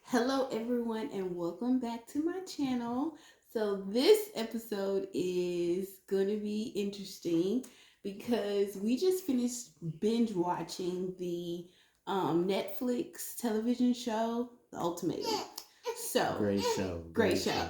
Hello, everyone, and welcome back to my channel. So, this episode is going to be interesting because we just finished binge watching the Netflix television show, The Ultimatum. So, Great show. great show.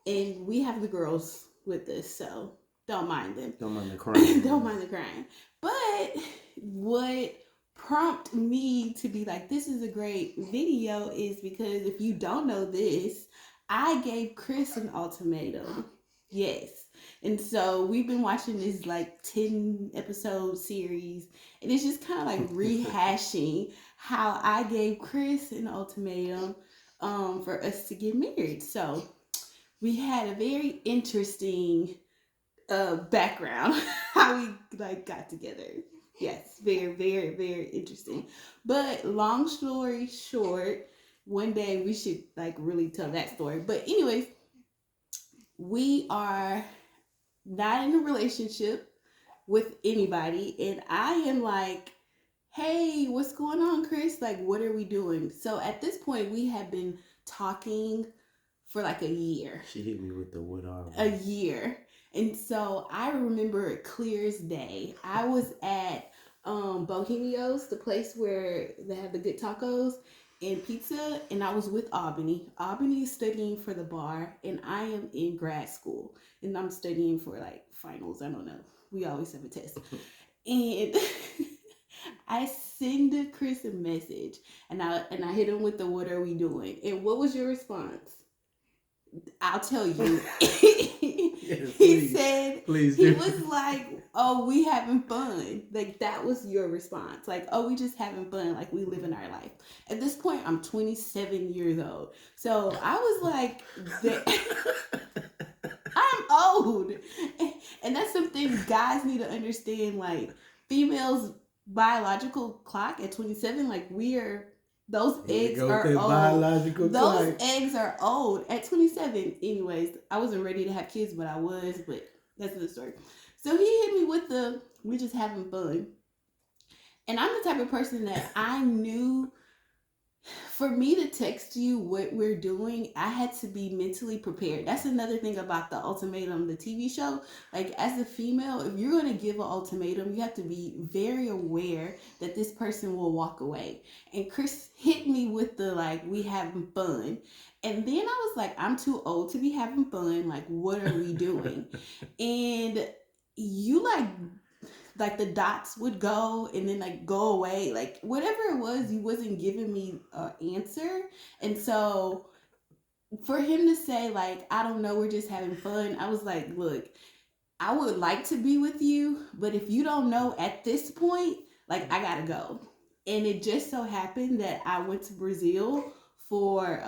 And we have the girls with us, so don't mind them. Don't mind the crying. Don't mind the crying. But what prompt me to be like, this is a great video is because if you don't know this, I gave Chris an ultimatum. Yes. And so we've been watching this like 10 episode series, and it's just kind of like rehashing how I gave Chris an ultimatum for us to get married. So we had a very interesting background how we like got together. Yes, very, very, very interesting. But long story short, one day we should like really tell that story. But anyways, we are not in a relationship with anybody, and I am like, hey, what's going on, Chris? Like, what are we doing? So at this point, we have been talking for like a year. She hit me with the what are we? A year. And so I remember it clear as day. I was at Bohemios, the place where they have the good tacos and pizza, and I was with Albany. Albany is studying for the bar, and I am in grad school, and I'm studying for like finals. I don't know. We always have a test. And I send Chris a message, and I hit him with the "What are we doing?" And what was your response? I'll tell you. Yes, He said, please he do. was like, oh, we having fun. Like, that was your response. Like, oh, we just having fun. Like, we living our life. At this point, I'm 27 years old. So I was like, I'm old. And that's something guys need to understand. Like, females' biological clock at 27, like, we are. Those eggs are old. Biological Those clock. eggs are old at 27. Anyways, I wasn't ready to have kids, but I was. But that's the story. So he hit me with the we just having fun. And I'm the type of person that I knew for me to text you what we're doing, I had to be mentally prepared. That's another thing about the ultimatum, the TV show. Like, as a female, if you're going to give an ultimatum, you have to be very aware that this person will walk away. And Chris hit me with the like, we having fun. And then I was like, I'm too old to be having fun. Like, what are we doing? And you like the dots would go and then like go away, like whatever it was, you wasn't giving me an answer. And so for him to say like, I don't know, we're just having fun, I was like, look, I would like to be with you, but if you don't know at this point, like, I gotta go. And it just so happened that I went to Brazil for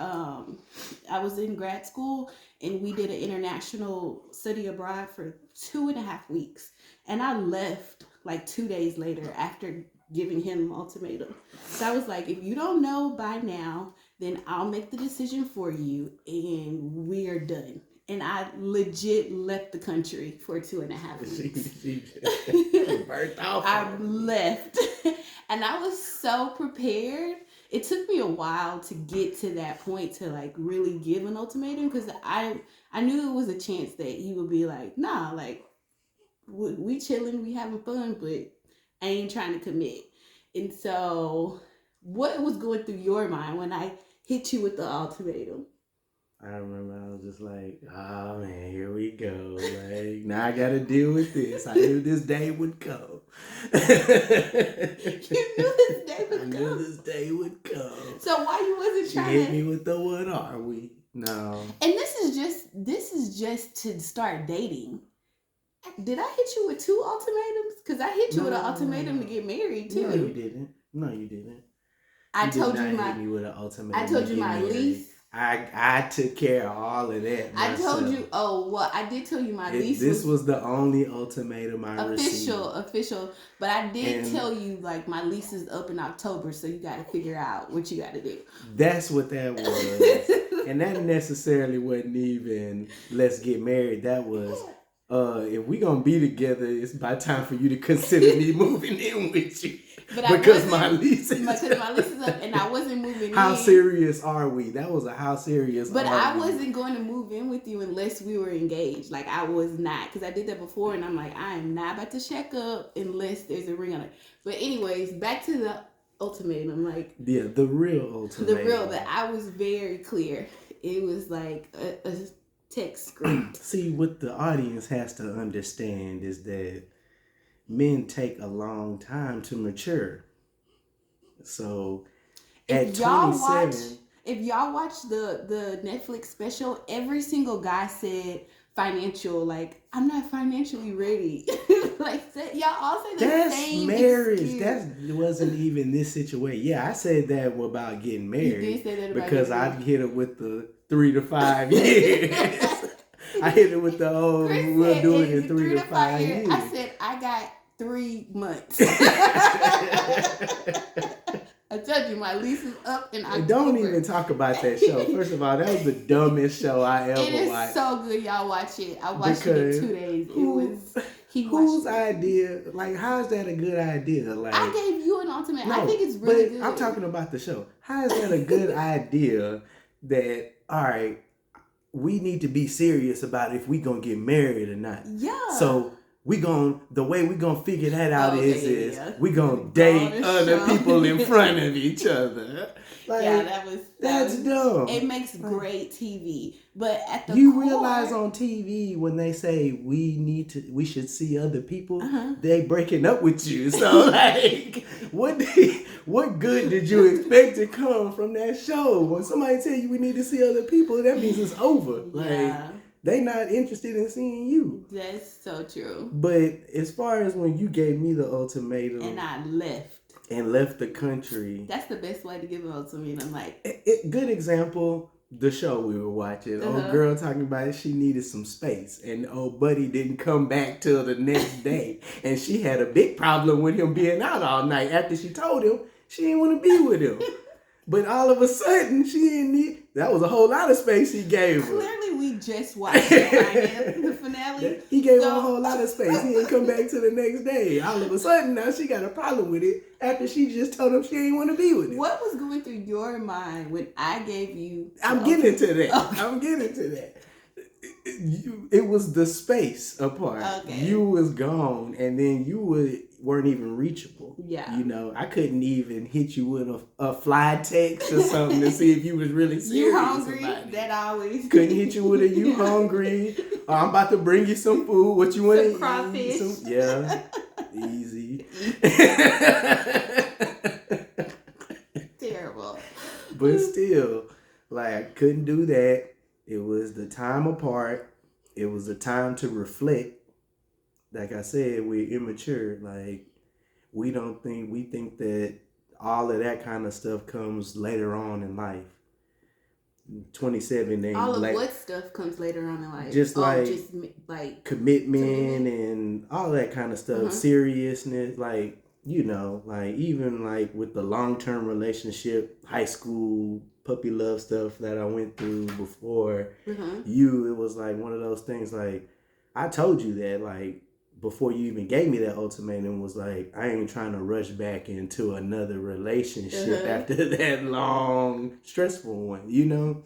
I was in grad school, and we did an international study abroad for 2.5 weeks, and I left like 2 days later after giving him ultimatum. So I was like, if you don't know by now, then I'll make the decision for you, and we are done. And I legit left the country for 2.5 weeks. She burnt off. I left. And I was so prepared. It took me a while to get to that point to like really give an ultimatum, because I knew it was a chance that he would be like, nah, like, we chilling, we having fun, but I ain't trying to commit. And so what was going through your mind when I hit you with the ultimatum? I remember I was just like, oh man, here we go. Like, now I gotta deal with this. I knew this day would come. You knew this day would I come. knew this day would come. So why you wasn't She trying hit to me with the what are we? No. And this is just to start dating. Did I hit you with 2 ultimatums? Because I hit you with an ultimatum to get married too. No, you didn't. No, you didn't. I told you hit my me with an ultimatum. I told to you get my married. lease. I took care of all of that I myself. told you. Oh well, I did tell you my lease. This was the only ultimatum I received. Official. But I did tell you like my lease is up in October, so you got to figure out what you got to do. That's what that was, and that necessarily wasn't even let's get married. That was if we gonna be together, it's about time for you to consider me moving in with you. But Because my lease is up, and I wasn't moving how in. serious are we? That was a how serious But are I we? wasn't going to move in with you unless we were engaged. Like, I was not. Because I did that before, and I'm like, I am not about to shack up unless there's a ring on it. But anyways, back to the ultimatum. Like, yeah, the real ultimatum. But I was very clear. It was like a text script. See, what the audience has to understand is that men take a long time to mature. So at 27, if y'all watch the Netflix special, every single guy said financial, like, I'm not financially ready. Like, y'all all say the same marriage. excuse. That wasn't even this situation. Yeah, I said that about getting married. You did say that about because I hit it with the 3 to 5 years. I hit it with the we'll do it in 3 to 5 years. I said I got 3 months. I told you my lease is up in October. Don't even talk about that show. First of all, that was the dumbest show I ever watched. It is so good. Y'all watch it. I watched it in 2 days. Whose idea? Like, how is that a good idea? Like, I gave you an ultimate. I think it's really good. I'm talking about the show. How is that a good idea that, all right, we need to be serious about if we gonna get married or not? Yeah. So the way we gonna figure that out is we gonna date other people in front of each other. Like, yeah, that's dumb. It makes great TV, but at the realize on TV when they say we should see other people, they breaking up with you. So like, what good did you expect to come from that show? When somebody tell you we need to see other people, that means it's over. Like, they not interested in seeing you. That's so true. But as far as when you gave me the ultimatum, and I left the country. That's the best way to give an ultimatum. Like, good example, the show we were watching. Old girl talking about it, she needed some space. And old buddy didn't come back till the next day. And she had a big problem with him being out all night. After she told him she didn't want to be with him. But all of a sudden, she didn't need... That was a whole lot of space he gave her. Clearly, we just watched the finale. He gave her a whole lot of space. He didn't come back till the next day. All of a sudden, now she got a problem with it after she just told him she didn't want to be with him. What was going through your mind when I gave you... I'm getting to that. It was the space apart. Okay. You was gone, and then you weren't even reachable. Yeah. You know, I couldn't even hit you with a fly text or something to see if you was really serious. You hungry? About it. That always. Couldn't hit you with a you hungry. Or I'm about to bring you some food. What you want to eat? Crawfish. Yeah. Easy. Terrible. But still, like, I couldn't do that. It was the time apart. It was the time to reflect. Like I said, we're immature. Like, we think that all of that kind of stuff comes later on in life. 27 ain't all of what stuff comes later on in life? Just like commitment and all that kind of stuff. Seriousness, like, you know, like even like with the long-term relationship, high school puppy love stuff that I went through before it was like one of those things. Like, I told you that, like, before you even gave me that ultimatum, was like, I ain't trying to rush back into another relationship after that long, stressful one, you know?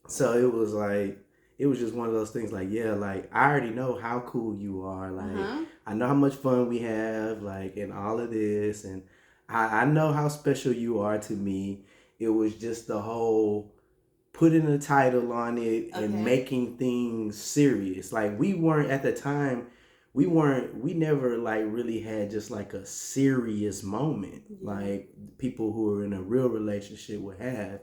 So it was like, it was just one of those things like, yeah, like, I already know how cool you are. Like, I know how much fun we have, like, and all of this. And I know how special you are to me. It was just the whole putting a title on it and making things serious. Like, we weren't, at the time, we never like really had just like a serious moment like people who were in a real relationship would have.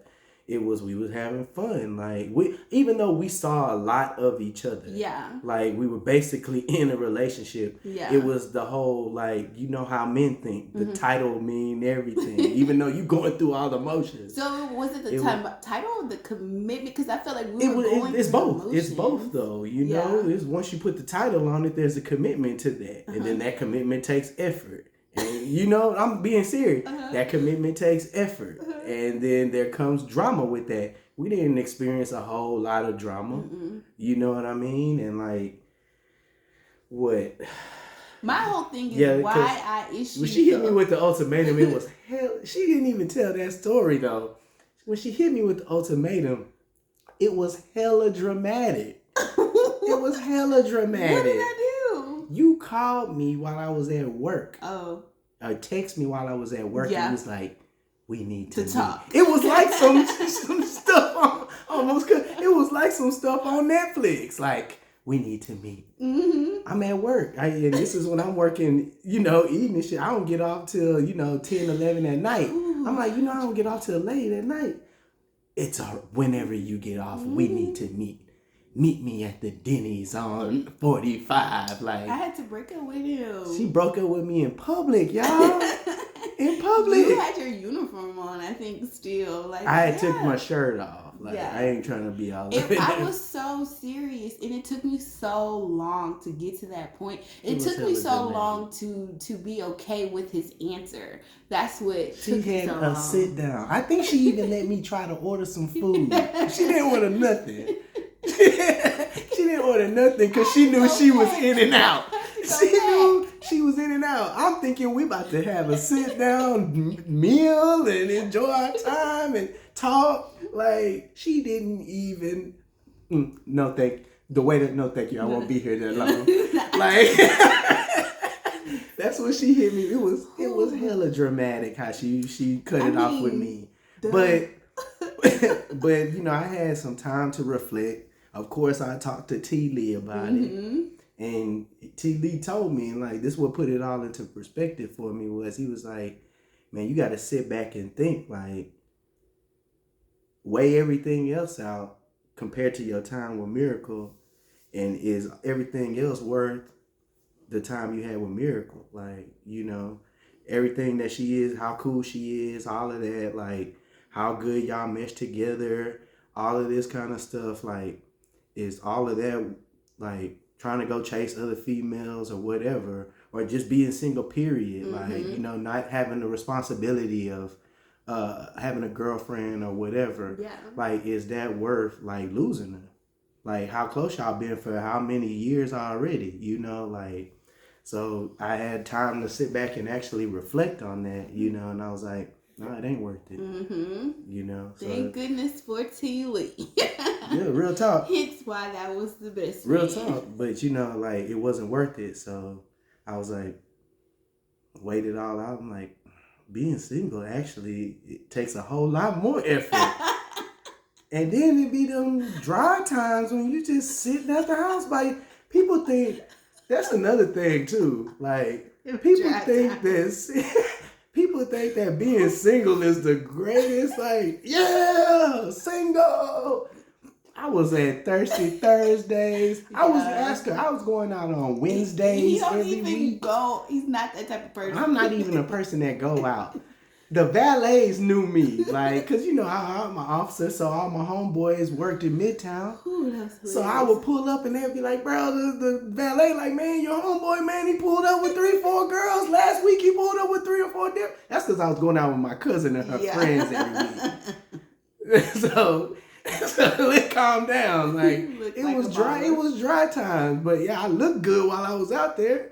It was, we was having fun. Like, even though we saw a lot of each other. Yeah. Like, we were basically in a relationship. Yeah. It was the whole, like, you know how men think. The title mean everything. Even though you going through all the emotions. So, was it the title or the commitment? Because I felt like we were going it's through both. emotions. It's both, though. You know? It's once you put the title on it, there's a commitment to that. And then that commitment takes effort. And, you know, I'm being serious. That commitment takes effort. And then there comes drama with that. We didn't experience a whole lot of drama. You know what I mean? And, like, What? My whole thing is why I issued. When she hit me with the ultimatum, it was hell. She didn't even tell that story though. When she hit me with the ultimatum, it was hella dramatic. It was hella dramatic. What did I do? You called me while I was at work. Oh. Or text me while I was at work. Yeah. And was like, we need to talk. It was like some stuff on almost. It was like some stuff on Netflix. Like, we need to meet. Mm-hmm. I'm at work. And this is when I'm working, evening shit. I don't get off till, 10, 11 at night. Ooh. I'm like, I don't get off till late at night. It's whenever you get off, we need to meet. Meet me at the Denny's on 45. Like, I had to break up with him. She broke up with me in public, y'all. In public. You had your uniform on, I think, still. Like, I had took my shirt off. Like, I ain't trying to be all I was so serious, and it took me so long to get to that point. It took me so long to be okay with his answer. That's what she had a sit down. I think she even let me try to order some food. She didn't order nothing. She didn't order nothing because she knew she was in and out. She knew she was in and out. I'm thinking we about to have a sit down meal and enjoy our time and talk. Like, she didn't even. No thank you. I won't be here that long. Like, that's when she hit me. It was hella dramatic how she cut it off with me. But I had some time to reflect. Of course, I talked to T. Lee about it. And T. Lee told me, and like, this what put it all into perspective for me was, he was like, man, you got to sit back and think, like, weigh everything else out compared to your time with Miracle, and is everything else worth the time you had with Miracle? Like, everything that she is, how cool she is, all of that, like, how good y'all mesh together, all of this kind of stuff, like, is all of that, like, trying to go chase other females or whatever, or just being single, period. Like, not having the responsibility of having a girlfriend or whatever. Yeah. Like, is that worth, like, losing her? Like, how close y'all been for how many years already, like, so I had time to sit back and actually reflect on that, and I was like, no, it ain't worth it. So, thank goodness for T. Lee. Yeah, real talk. Hence why that was the best. Real talk. But, like, it wasn't worth it. So I was like, wait it all out. I'm like, being single actually, it takes a whole lot more effort. And then it be them dry times when you just sitting at the house by people think, that's another thing too. Like, people think that being single is the greatest, like, yeah, single. I was at Thirsty Thursdays. I was going out on Wednesdays every week. He's not that type of person. I'm not even a person that go out. The valets knew me, like, cause I'm an officer, so all my homeboys worked in Midtown. Ooh, so I would pull up and they'd be like, bro, the valet, like, man, your homeboy, man, he pulled up with 3-4 girls. Last week he pulled up with 3 or 4 different. That's cause I was going out with my cousin and her friends every week. So it calmed down. Like, it was dry. It was dry times, but yeah, I looked good while I was out there.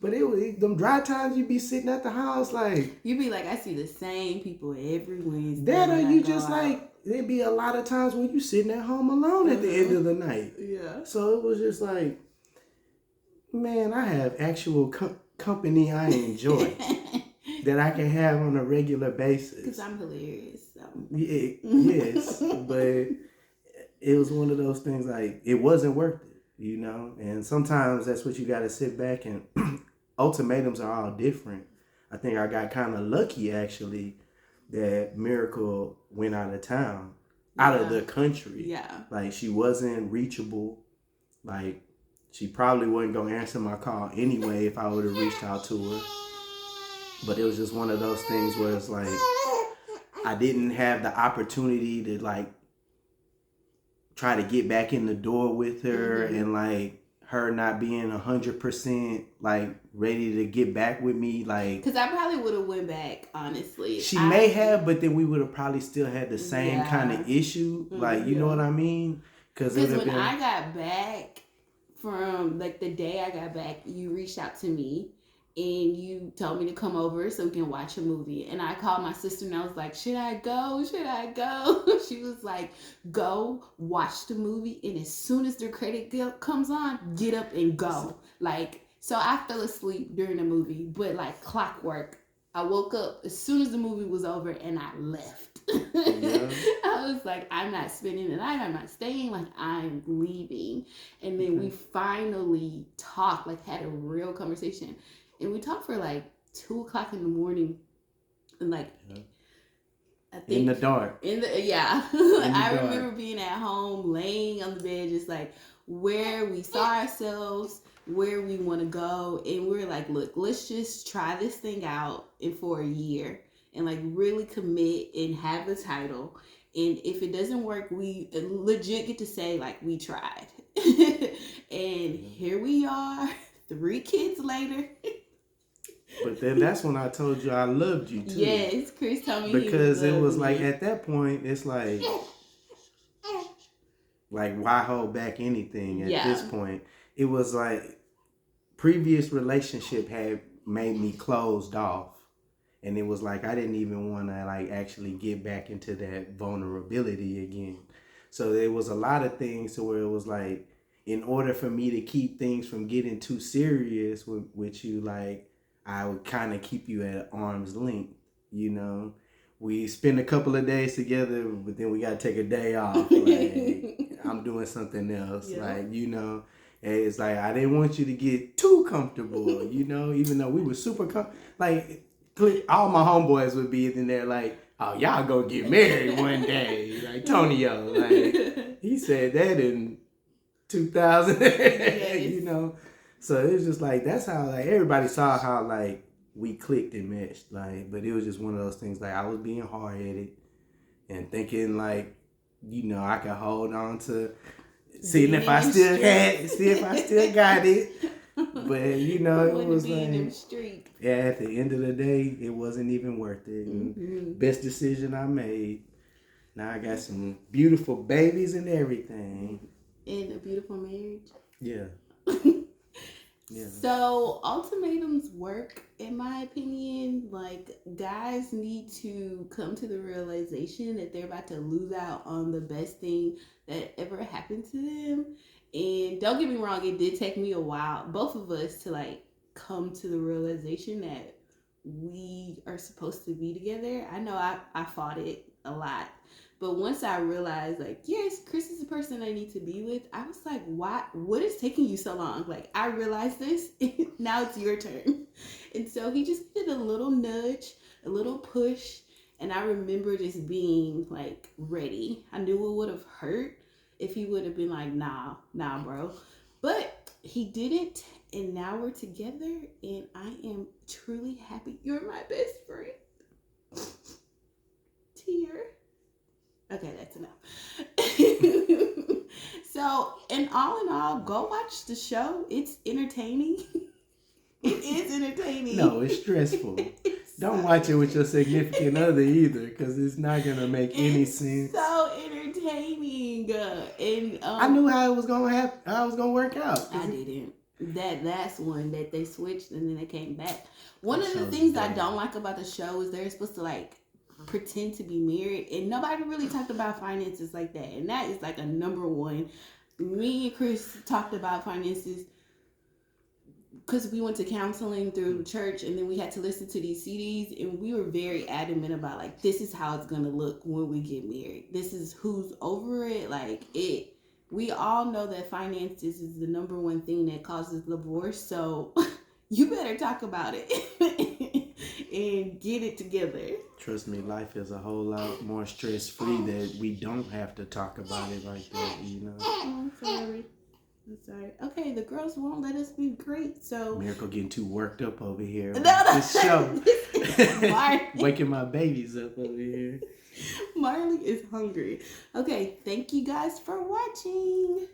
But it was them dry times. You be sitting at the house like, you be like, I see the same people every Wednesday. That or you just like, there'd be a lot of times when you sitting at home alone at the end of the night. Yeah. So it was just like, man, I have actual company I enjoy that I can have on a regular basis. Because I'm hilarious. So. Yeah, yes, but it was one of those things, like, it wasn't worth it, and sometimes that's what you got to sit back and ultimatums are all different. I think I got kind of lucky, actually, that Miracle went out of town, out of the country. Yeah. Like, she wasn't reachable. Like, she probably wasn't going to answer my call anyway if I would have reached out to her. But it was just one of those things where it's like, I didn't have the opportunity to, like, try to get back in the door with her and, like, her not being 100% like ready to get back with me, like, because I probably would have went back, honestly. She may have, but then we would have probably still had the same kind of issue, like, you know what I mean? Because when I got back from like the day I got back, you reached out to me and you told me to come over so we can watch a movie. And I called my sister and I was like, should I go? Should I go? She was like, go watch the movie. And as soon as the credit comes on, get up and go. Like, so I fell asleep during the movie, but like clockwork. I woke up as soon as the movie was over and I left. Yeah. I was like, I'm not spending the night. I'm not staying. Like, I'm leaving. And then we finally talked, like had a real conversation. And we talked for like 2:00 in the morning. And like, I think in the dark. I remember being at home, laying on the bed, just like where we saw ourselves, where we want to go. And we were like, look, let's just try this thing out for a year and like really commit and have the title. And if it doesn't work, we legit get to say like we tried. And here we are, 3 kids later. But then that's when I told you I loved you too. Yes, Chris told me because it was like at that point it's like why hold back anything at this point? It was like previous relationship had made me closed off, and it was like I didn't even want to like actually get back into that vulnerability again. So there was a lot of things to where it was like, in order for me to keep things from getting too serious with you, like I would kind of keep you at arm's length, you know. We spend a couple of days together, but then we got to take a day off. Like, I'm doing something else, like, you know. And it's like, I didn't want you to get too comfortable, you know, even though we were super like, all my homeboys would be in there like, oh, y'all gonna get married one day. Like, Tonio, like, he said that in 2000, you know. So it was just like, that's how like everybody saw how like we clicked and meshed, like, but it was just one of those things like I was being hard-headed and thinking like, you know, I could hold on to seeing if I still got it. But you know, it was like, at the end of the day, it wasn't even worth it. And best decision I made. Now I got some beautiful babies and everything. And a beautiful marriage. Yeah. Yeah. So ultimatums work, in my opinion. Like, guys need to come to the realization that they're about to lose out on the best thing that ever happened to them. And don't get me wrong, it did take me a while, both of us, to like come to the realization that we are supposed to be together. I know I fought it a lot. But once I realized, like, yes, Chris is the person I need to be with, I was like, what is taking you so long? Like, I realized this, now it's your turn. And so he just did a little nudge, a little push, and I remember just being, like, ready. I knew it would have hurt if he would have been like, nah, bro. But he didn't, and now we're together, and I am truly happy. You're my best friend. Tear. Okay, that's enough. So, in all, go watch the show. It's entertaining. It is entertaining. No, it's stressful. Don't watch it with your significant other either, because it's not gonna make any sense. So entertaining, and I knew how it was gonna happen. How it was gonna work out. I didn't. That last one that they switched and then they came back. One of the things I don't like about the show is they're supposed to like pretend to be married, and nobody really talked about finances like that, and that is like a number one. Me and Chris talked about finances because we went to counseling through church, and then we had to listen to these CDs, and we were very adamant about like, this is how it's gonna look when we get married, this is who's over it, like it. We all know that finances is the number one thing that causes divorce, so you better talk about it and get it together. Trust me, life is a whole lot more stress-free that we don't have to talk about it like that, you know. Oh, I'm sorry. Okay, the girls won't let us be great, so... Miracle getting too worked up over here. This show. Waking my babies up over here. Marley is hungry. Okay, thank you guys for watching.